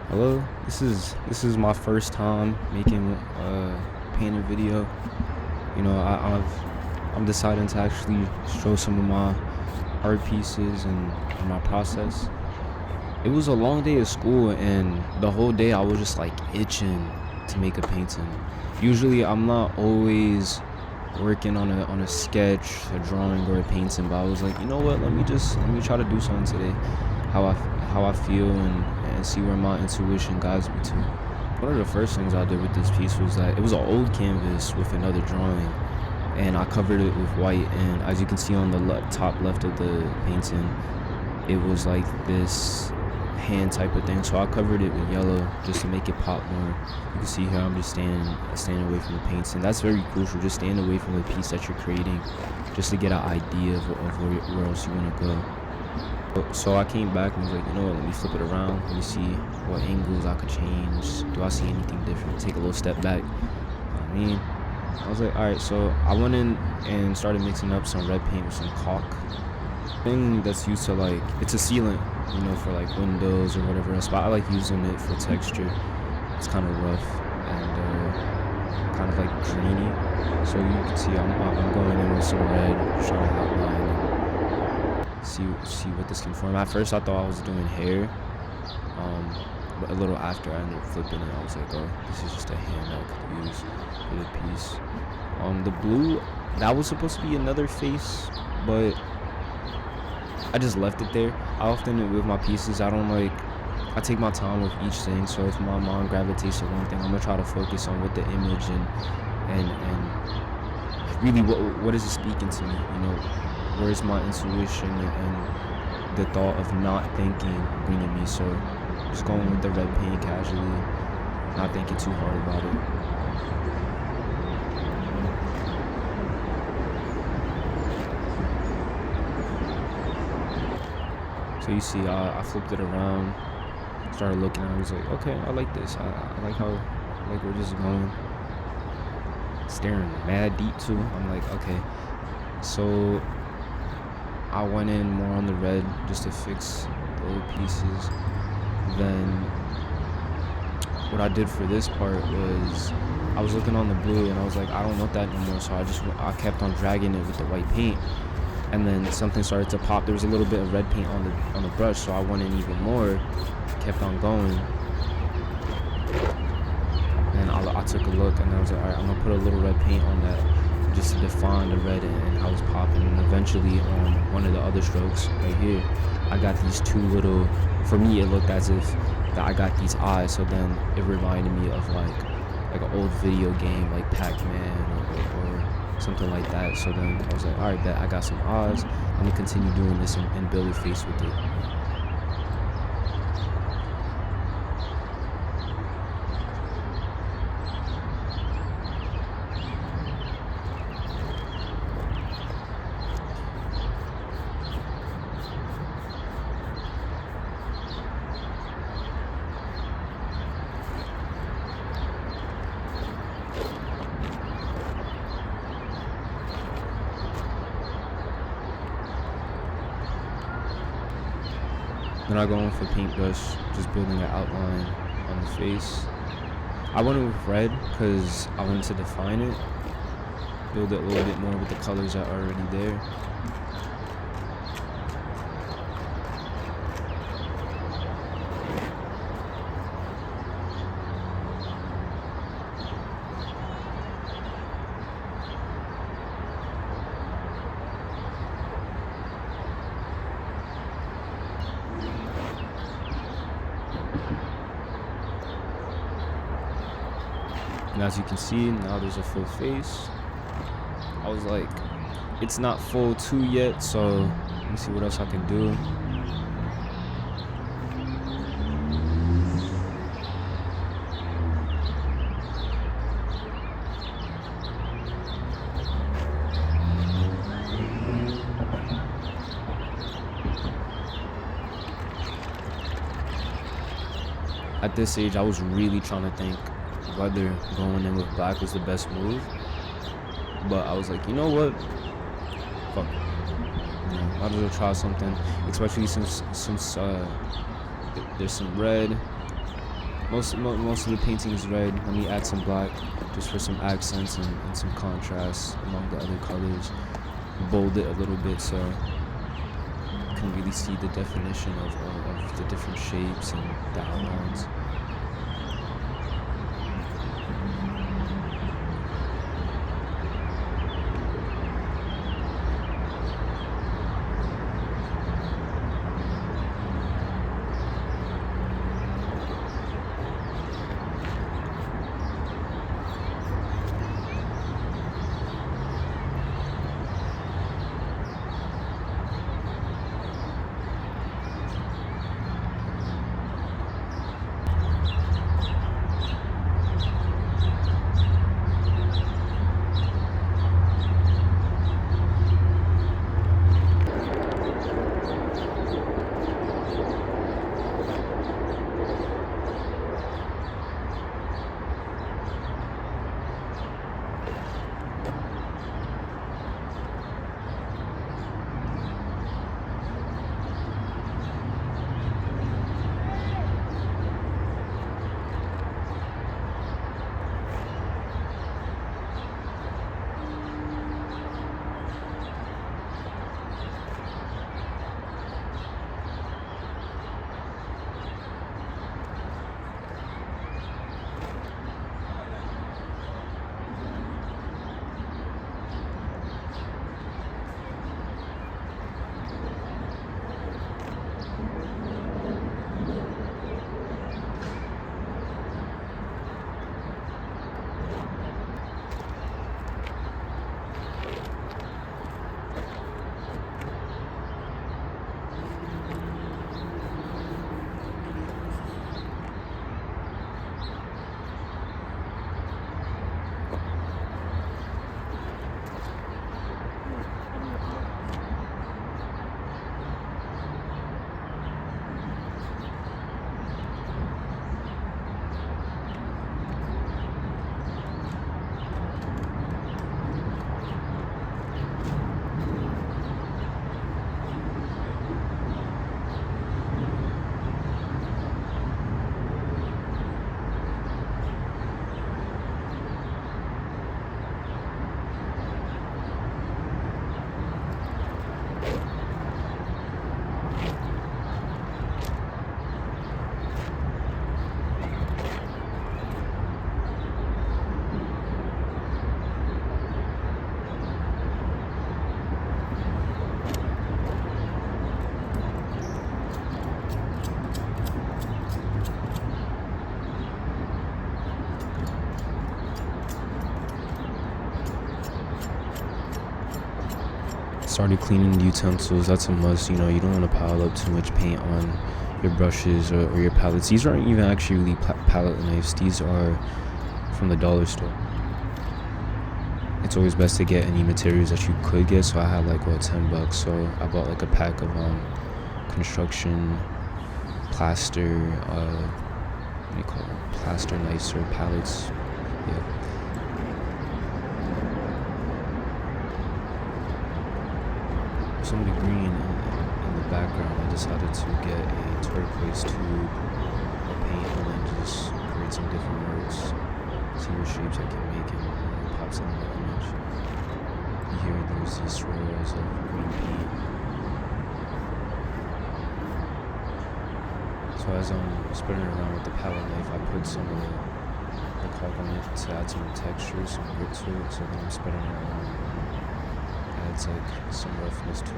Hello, this is my first time making a painting video. I'm deciding to actually show some of my art pieces and my process. It was a long day of school, and the whole day I was just like itching to make a painting. Usually I'm not always working on a sketch, a drawing, or a painting, but I was like, you know what? Let me try to do something today, how I feel and see where my intuition guides me to. One of the first things I did with this piece was that it was an old canvas with another drawing, and I covered it with white. And as you can see on the top left of the painting, it was like this hand type of thing, so I covered it with yellow just to make it pop more. You can see here I'm just standing away from the paints, and that's very crucial. Just stand away from the piece that you're creating just to get an idea of where else you want to go. So I came back and was like, you know what, let me flip it around, let me see what angles I could change. Do I see anything different? Take a little step back. I was like, all right. So I went in and started mixing up some red paint with some caulk. Thing that's used to, like, it's a sealant, for like windows or whatever else, but I like using it for texture. It's kind of rough and kind of like grainy, so you can see I'm going in with some red, trying to outline and see what this can form. At first I thought I was doing hair, but a little after I ended up flipping it, I was like, oh, this is just a hand I could use for the piece. The blue, that was supposed to be another face, but I just left it there. I often, with my pieces, I take my time with each thing. So if my mind gravitates to one thing, I'm gonna try to focus on what the image and really what is it speaking to me. Where's my intuition and the thought of not thinking bringing me. So just going with the red paint casually, not thinking too hard about it. So you see, I flipped it around, started looking at it. I was like, okay, I like this. I like how, like, we're just going, staring mad deep too. I'm like, okay. So I went in more on the red just to fix the old pieces. Then what I did for this part was I was looking on the blue and I was like, I don't want that anymore. So I kept on dragging it with the white paint. And then something started to pop. There was a little bit of red paint on the brush, so I went in even more, kept on going. And I took a look and I was like, all right, I'm gonna put a little red paint on that just to define the red and how it's popping. And eventually on one of the other strokes right here, I got these two little, for me it looked as if that I got these eyes, so then it reminded me of like an old video game like Pac-Man or something like that. So then I was like, all right, bet I got some odds. I'm gonna continue doing this and build a face with it. Then I go in for paintbrush, just building an outline on the face. I went in with red because I wanted to define it, build it a little bit more with the colors that are already there. And as you can see, now there's a full face. I was like, it's not full too yet, so let me see what else I can do. At this age, I was really trying to think whether going in with black was the best move, but I was like, you know what, fuck it. Might as well try something, especially since there's some red Most of the painting is red. Let me add some black just for some accents and some contrast among the other colors. Bold it a little bit so you can really see the definition of the different shapes and the outlines. Started cleaning the utensils. That's a must. You don't want to pile up too much paint on your brushes or your palettes. These aren't even actually really palette knives. These are from the dollar store. It's always best to get any materials that you could get. So I had like $10. So I bought like a pack of construction plaster. What do you call it? Plaster knives or palettes. Yeah. Some green in the background. I decided to get a turquoise tube of paint and then just create some different words, see what shapes I can make, and it pops out in the image. Here there's these swirls of green paint. So as I'm spreading it around with the palette knife, I put some of the caulk on it to add some texture, some grit to it. So then I'm spreading it around. Adds like some roughness to it.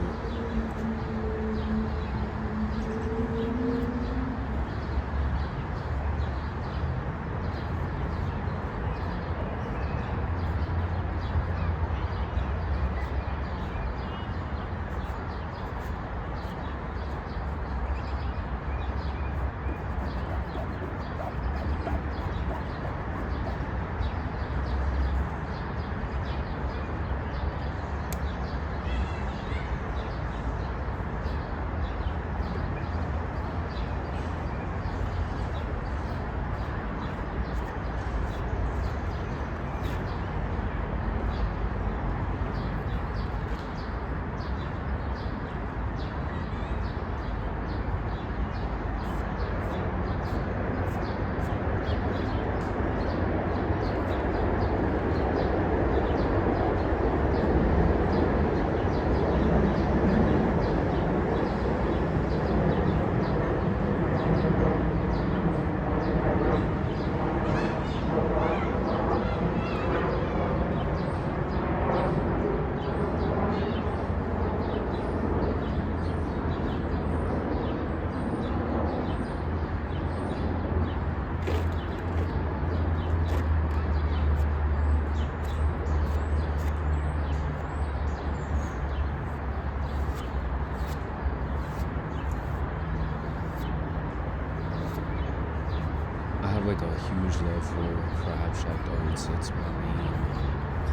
have like a huge love for abstract art. It's my main.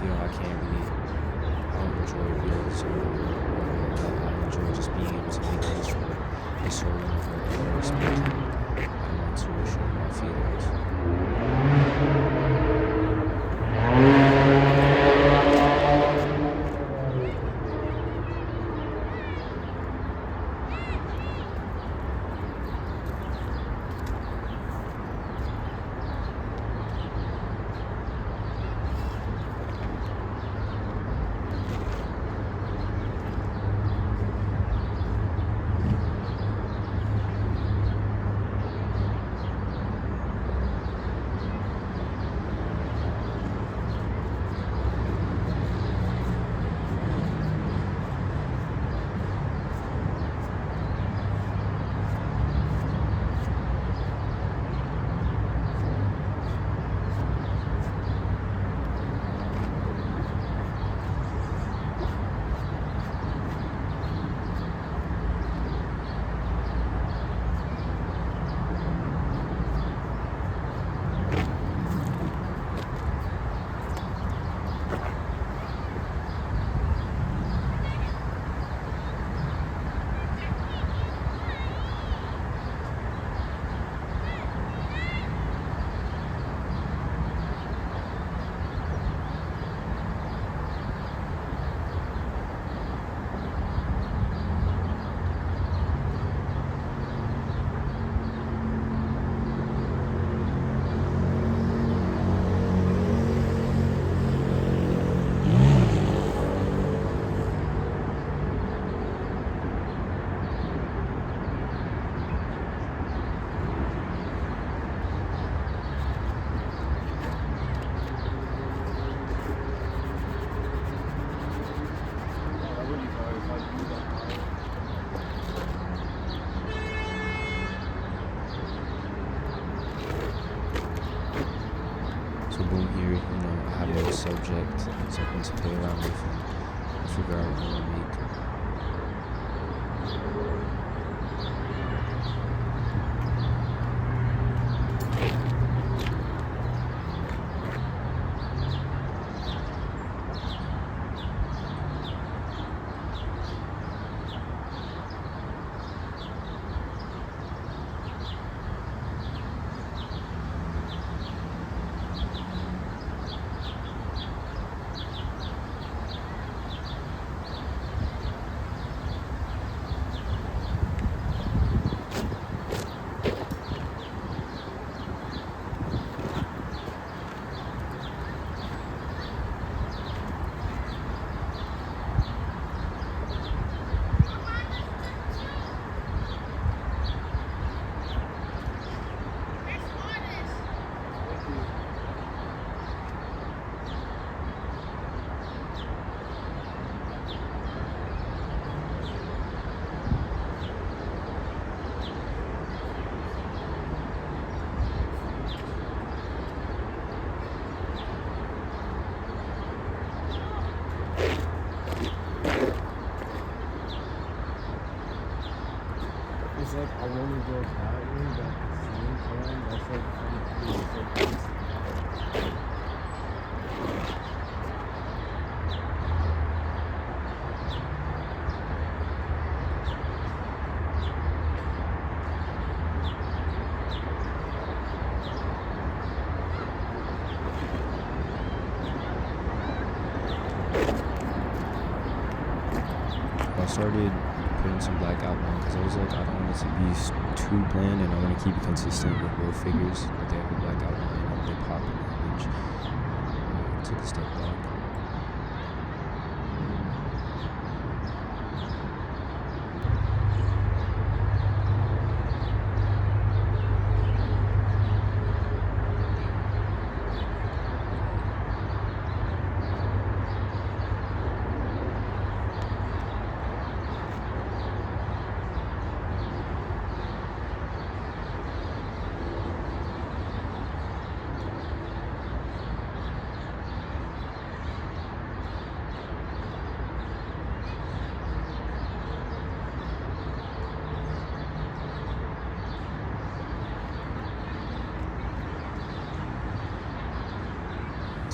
I can't really. I don't enjoy real or I enjoy just being able to make things from the soul and the heart and really speak to my own intuition and my feelings. So boom here, I have a subject, something to play around with and figure out what I want to make. It's like I want to go that way, but at the same time, that's like kind of cool. It's like I started putting some black outline because I was like, I don't want it to be too bland and I want to keep it consistent with real figures. Like they have a black outline and they pop in the image. Took a step back.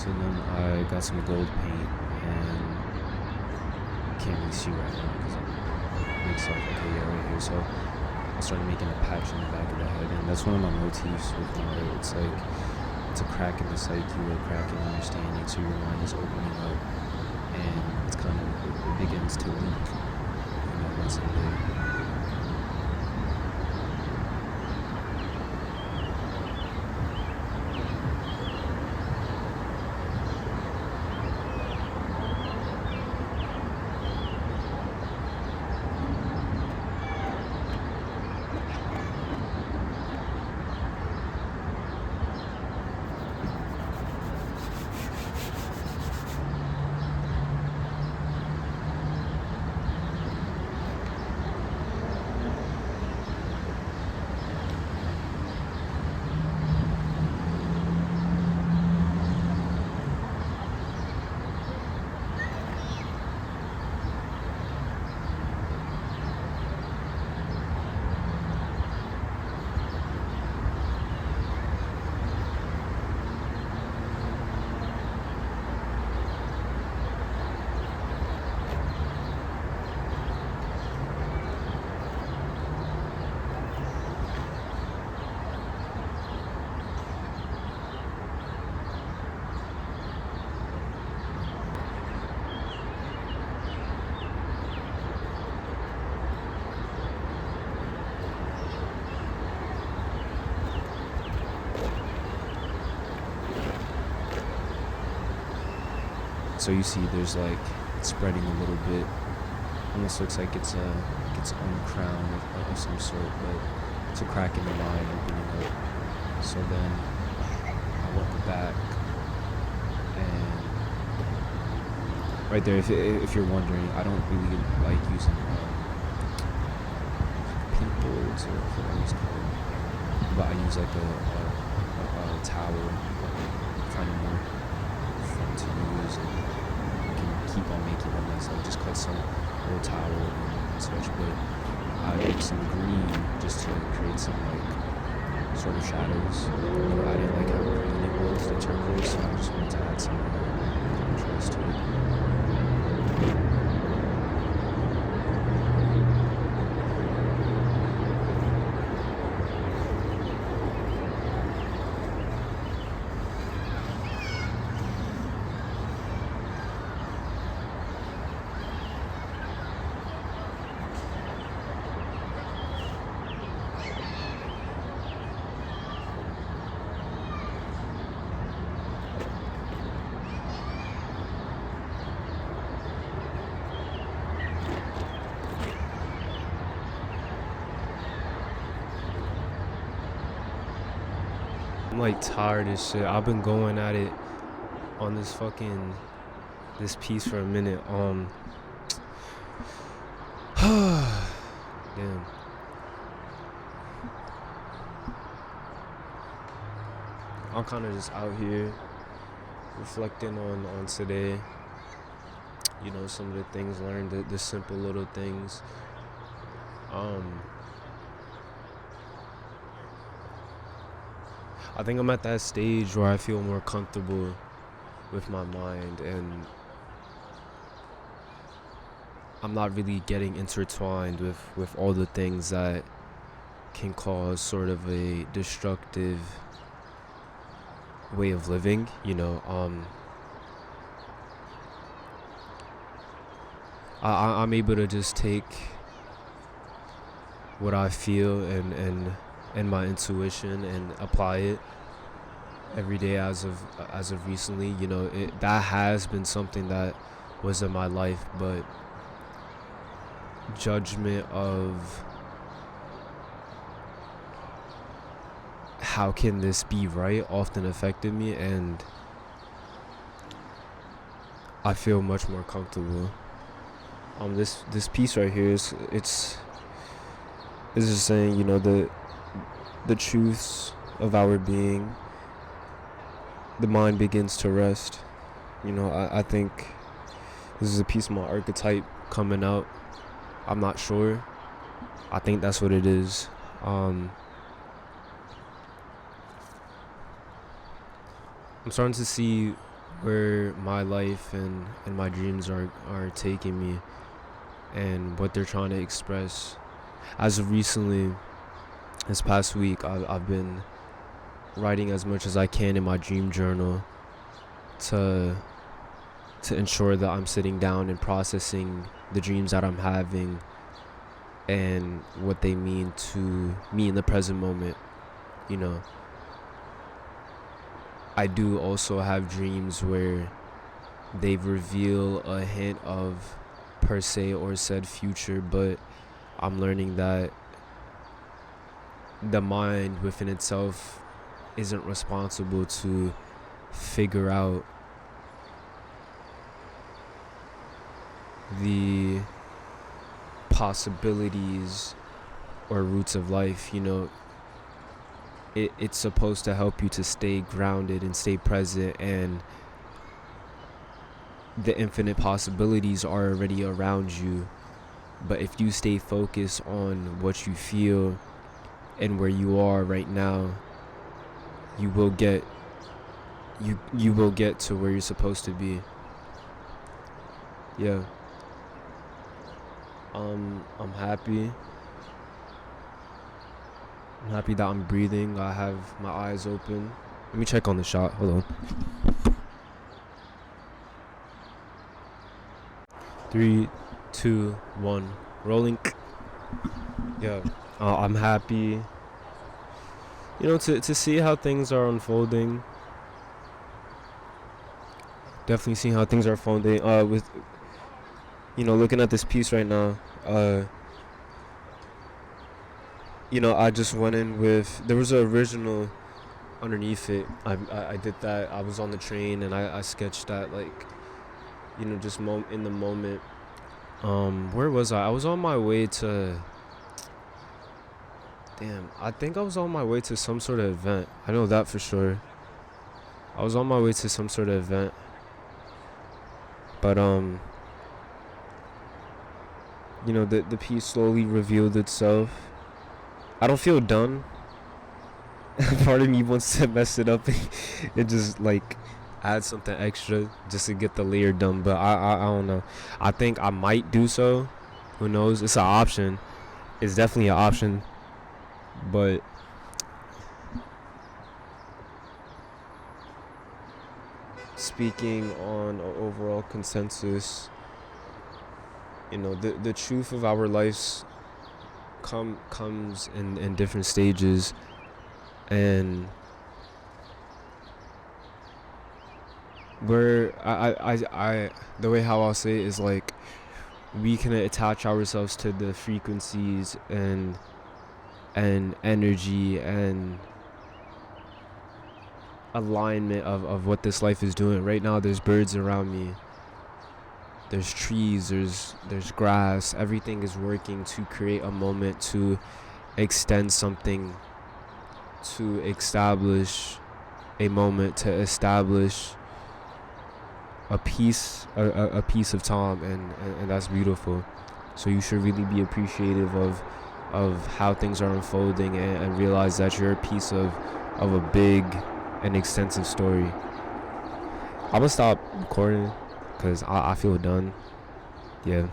So then I got some gold paint, and can't really see right now because I'm mixed up. Okay, yeah, right here. So I started making a patch in the back of the head, and that's one of my motifs with my art. It's like it's a crack in the psyche, or a crack in understanding. So your mind is opening up, and it's kind of it begins to leak. Once in there. So you see there's like it's spreading a little bit. Almost looks like it's on a crown of some sort, but it's a crack in the line opening up. So then I look back, and right there, if you're wondering, I don't really like using pink boards or whatever it's called, but I use like a towel, kind of more fun to use, and I can keep on making them myself. Just cut some old towel and such, but I make some green just to create some like sort of shadows. I didn't like how green it was, the turquoise, so I just wanted to add some contrast to it. I'm like tired as shit. I've been going at it on this piece for a minute. Damn. I'm kind of just out here reflecting on today. Some of the things learned, the simple little things. I think I'm at that stage where I feel more comfortable with my mind, and I'm not really getting intertwined with all the things that can cause sort of a destructive way of living. I'm able to just take what I feel and my intuition and apply it every day as of recently. That has been something that was in my life, but judgment of how can this be right often affected me, and I feel much more comfortable. This piece right here it's just saying, the truths of our being, the mind begins to rest. I think this is a piece of my archetype coming out. I'm not sure. I think that's what it is. I'm starting to see where my life and my dreams are taking me and what they're trying to express. As of recently, this past week, I've been writing as much as I can in my dream journal to ensure that I'm sitting down and processing the dreams that I'm having and what they mean to me in the present moment. You know, I do also have dreams where they reveal a hint of per se or said future, but I'm learning that the mind within itself isn't responsible to figure out the possibilities or roots of life. You know, it's supposed to help you to stay grounded and stay present, and the infinite possibilities are already around you. But if you stay focused on what you feel and where you are right now, you will get to where you're supposed to be. Yeah. I'm happy. I'm happy that I'm breathing. I have my eyes open. Let me check on the shot. Hold on. 3, 2, 1. Rolling. Yeah. I'm happy. You know, to see how things are unfolding. Definitely seeing how things are unfolding. With, you know, looking at this piece right now. You know, I just went in with, there was an original underneath it. I did that. I was on the train and I sketched that, like, you know, just in the moment. Where was I? I was on my way to, I think I was on my way to some sort of event. I know that for sure. I was on my way to some sort of event. But, you know, the piece slowly revealed itself. I don't feel done. Part of me wants to mess it up and just, like, add something extra just to get the layer done. But I don't know. I think I might do so. Who knows? It's an option. It's definitely an option. But speaking on an overall consensus, you know, the truth of our lives comes in different stages, and I the way how I'll say it is, like, we can attach ourselves to the frequencies and energy and alignment of what this life is doing. Right now there's birds around me, there's trees, there's grass. Everything is working to create a moment, to extend something, to establish a moment, to establish a piece of time, and that's beautiful. So you should really be appreciative of how things are unfolding, and realize that you're a piece of a big and extensive story. I'm gonna stop recording because I feel done. Yeah.